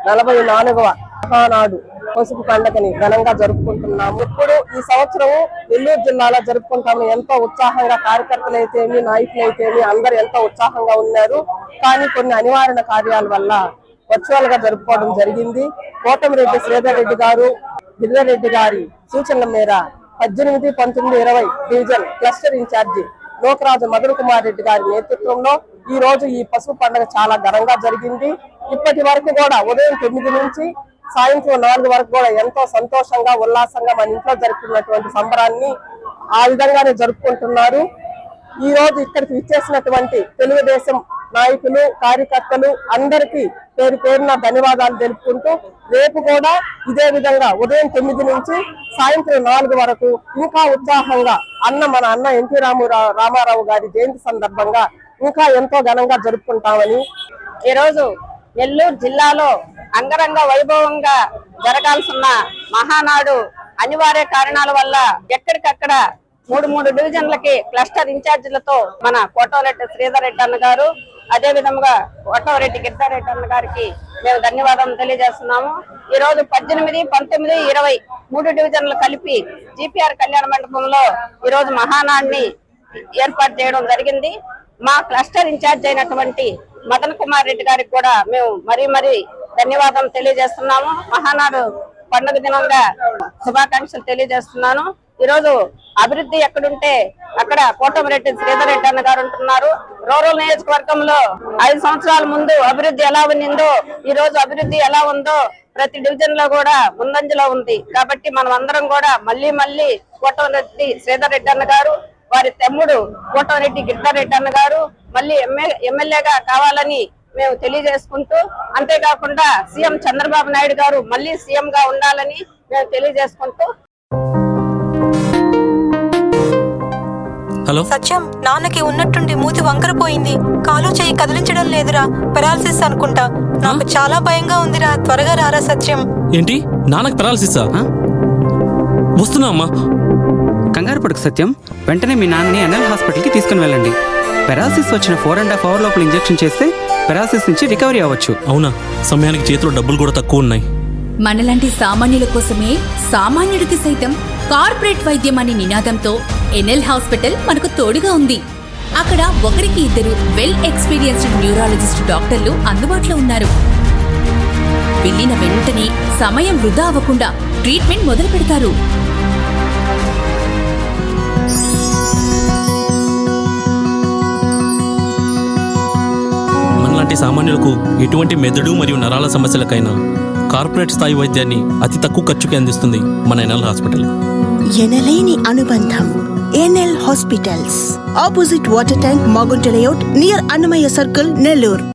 44వ మహానాడు పసుపు పండుగని ఘనంగా జరుపుకుంటున్నాము. ఇప్పుడు ఈ సంవత్సరం నెల్లూరు జిల్లాలో జరుపుకుంటాము. ఎంతో ఉత్సాహంగా కార్యకర్తలు అయితేమి, నాయకులు అయితేమి అందరూ ఎంతో ఉత్సాహంగా ఉన్నారు. కానీ కొన్ని అనివార్య కార్యాల వల్ల వర్చువల్ గా జరుపుకోవడం జరిగింది. కోటమిరెడ్డి శ్రీధర్ రెడ్డి గారు, గిరిధర్ గారి సూచనల మేర 18, 19, 20 డివిజన్ క్లస్టర్ ఇన్ఛార్జి లోకరాజు మధుర కుమార్ రెడ్డి గారి నేతృత్వంలో ఈ రోజు ఈ పసుపు పండుగ చాలా ఘనంగా జరిగింది. ఇప్పటి వరకు కూడా ఉదయం 9 నుంచి సాయంత్రం 4 వరకు కూడా ఎంతో సంతోషంగా ఉల్లాసంగా మన ఇంట్లో జరుపుకున్నటువంటి సంబరాన్ని ఆ విధంగానే జరుపుకుంటున్నారు. ఈ రోజు ఇక్కడికి విచ్చేసినటువంటి తెలుగుదేశం నాయకులు, కార్యకర్తలు అందరికీ పేరు పేరున ధన్యవాదాలు తెలుపుకుంటూ రేపు కూడా ఇదే విధంగా ఉదయం 9 నుంచి సాయంత్రం 4 వరకు ఇంకా ఉత్సాహంగా మన అన్న ఎన్టీ రామారావు గారి జయంతి సందర్భంగా ఇంకా ఎంతో ఘనంగా జరుపుకుంటామని ఈ రోజు నెల్లూరు జిల్లాలో అంగరంగ వైభవంగా జరగాల్సిన మహానాడు అనివార్య కారణాల వల్ల ఎక్కడికక్కడ 3 డివిజన్లకి క్లస్టర్ ఇన్ఛార్జీలతో మన కోటమిరెడ్డి శ్రీధర్ రెడ్డి అన్న గారు, అదే విధంగా కోటమిరెడ్డి గిరిధర్ రెడ్డి అన్న గారికి మేము ధన్యవాదాలు తెలియజేస్తున్నాము. ఈ రోజు 18, 19, 20 3 డివిజన్లు కలిపి GPR కళ్యాణ మండపంలో ఈ రోజు మహానాడిని ఏర్పాటు చేయడం జరిగింది. మా క్లస్టర్ ఇన్ఛార్జ్ అయినటువంటి మదన్ కుమార్ రెడ్డి గారికి కూడా మేము మరీ ధన్యవాదాలు తెలియజేస్తున్నాము. మహానాడు పండుగ దినంగా శుభాకాంక్షలు తెలియజేస్తున్నాను. ఈ రోజు అభివృద్ధి ఎక్కడుంటే అక్కడ కోటమిరెడ్డి శ్రీధర్ రెడ్డి అన్న గారు ఉంటున్నారు. రూరల్ నియోజకవర్గంలో 5 సంవత్సరాల ముందు అభివృద్ధి ఎలా ఉన్నిందో ఈ రోజు అభివృద్ధి ఎలా ఉందో ప్రతి డివిజన్ లో కూడా ముందంజలో ఉంది. కాబట్టి మనం అందరం కూడా మళ్ళీ కోటమిరెడ్డి శ్రీధర్ రెడ్డి అన్న గారు, వారి తమ్ముడు కోటమిరెడ్డి గిరిధర్ రెడ్డి అన్న గారు మళ్ళీ ఎమ్మెల్యేగా కావాలని మేము తెలియజేసుకుంటూ, అంతేకాకుండా సీఎం చంద్రబాబు నాయుడు గారు మళ్ళీ సీఎం గా ఉండాలని మేము తెలియజేసుకుంటూ. హలో సత్యం, నాన్నకి ఉన్నట్టుండి మూతి వంకరపోయింది. కాలు చేయి కదిలించడం లేదురా. పెరాలసిస్ అనుకుంటా. నాకు చాలా భయంగా ఉందిరా. త్వరగా రారా సత్యం. ఏంటి, నాన్నకి పెరాలసిసా? వస్తున్నా అమ్మా. కంగారు పడుకు సత్యం. వెంటనే మీ నాన్నని ఎన్ఎల్ హాస్పిటల్కి తీసుకుని వెళ్ళండి. పెరాలసిస్ వచ్చిన 4.5 hours లోపల ఇంజెక్షన్ చేస్తే పెరాలసిస్ నుంచి రికవరీ అవ్వచ్చు. అవునా? సమయానికి చేతిలో డబ్బులు కూడా తక్కువ ఉన్నాయి. మనలాంటి సామాన్యుల కోసమే సామాన్యుడికి సైతం కార్పొరేట్ వైద్యం అనే నినాదంతో ఎన్ఎల్ హాస్పిటల్ మనకు తోడుగా ఉంది. అక్కడ 1-2 వెల్ ఎక్స్పీరియన్స్డ్ న్యూరాలజిస్ట్ డాక్టర్లు అందుబాటులో ఉన్నారు. వెళ్ళిన వెంటనే సమయం వృధా అవ్వకుండా ట్రీట్మెంట్ మొదలు పెడతారు. మనలాంటి సామాన్యులకు ఎటువంటి మెదడు మరియు నరాల సమస్యలకైనా కార్పొరేట్ స్థాయి వైద్యాన్ని అతి తక్కువ ఖర్చుకి అందిస్తుంది మన ఎన్ఎల్ హాస్పిటల్. ఎనలేని అనుబంధం. NL hospitals, opposite water tank, Magunta layout, near Annamayya circle, Nellore.